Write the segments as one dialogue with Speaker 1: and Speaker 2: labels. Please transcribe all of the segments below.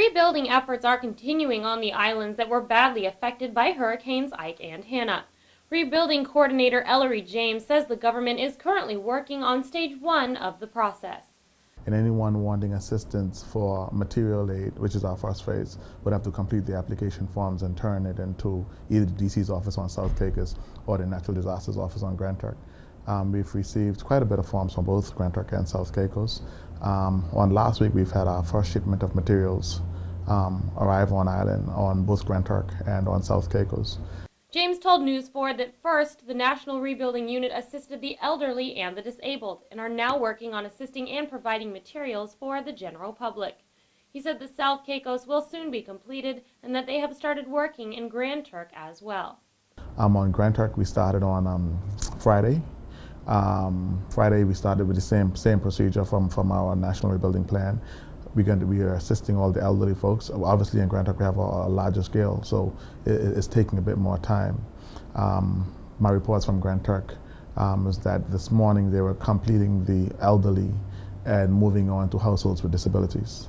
Speaker 1: Rebuilding efforts are continuing on the islands that were badly affected by Hurricanes Ike and Hannah. Rebuilding coordinator Ellery James says the government is currently working on stage 1 of the process.
Speaker 2: And anyone wanting assistance for material aid, which is our first phase, would have to complete the application forms and turn it into either the DC's office on South Caicos or the Natural Disasters Office on Grand Turk. We've received quite a bit of forms from both Grand Turk and South Caicos. On last week, we've had our first shipment of materials arrive on island on both Grand Turk and on South Caicos.
Speaker 1: James told News 4 that first, the National Rebuilding Unit assisted the elderly and the disabled and are now working on assisting and providing materials for the general public. He said the South Caicos will soon be completed and that they have started working in Grand Turk as well.
Speaker 2: On Grand Turk, we started on Friday. Friday, we started with the same procedure from our National Rebuilding Plan. We are assisting all the elderly folks. Obviously, in Grand Turk, we have a larger scale, so it's taking a bit more time. My reports from Grand Turk is that this morning they were completing the elderly and moving on to households with disabilities.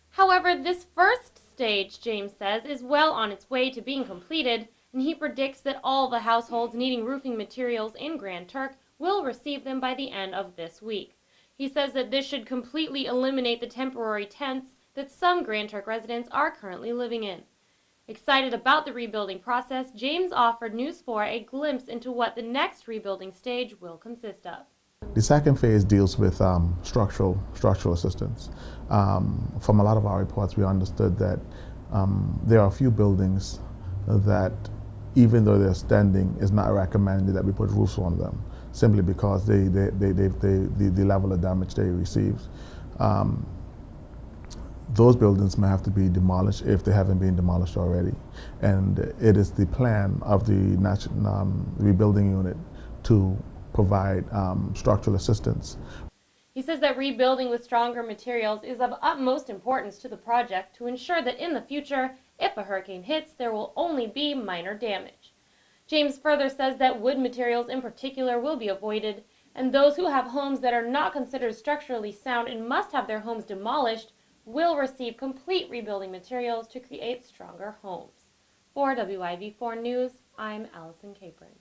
Speaker 1: However, this first stage, James says, is well on its way to being completed, and he predicts that all the households needing roofing materials in Grand Turk will receive them by the end of this week. He says that this should completely eliminate the temporary tents that some Grand Turk residents are currently living in. Excited about the rebuilding process, James offered News 4 a glimpse into what the next rebuilding stage will consist of.
Speaker 2: The second phase deals with structural assistance. From a lot of our reports, we understood that there are a few buildings that, even though they're standing, it's not recommended that we put roofs on them, simply because the level of damage they received. Those buildings may have to be demolished if they haven't been demolished already. And it is the plan of the rebuilding unit to provide structural assistance.
Speaker 1: He says that rebuilding with stronger materials is of utmost importance to the project to ensure that in the future, if a hurricane hits, there will only be minor damage. James further says that wood materials in particular will be avoided, and those who have homes that are not considered structurally sound and must have their homes demolished will receive complete rebuilding materials to create stronger homes. For WIV4 News, I'm Allison Capron.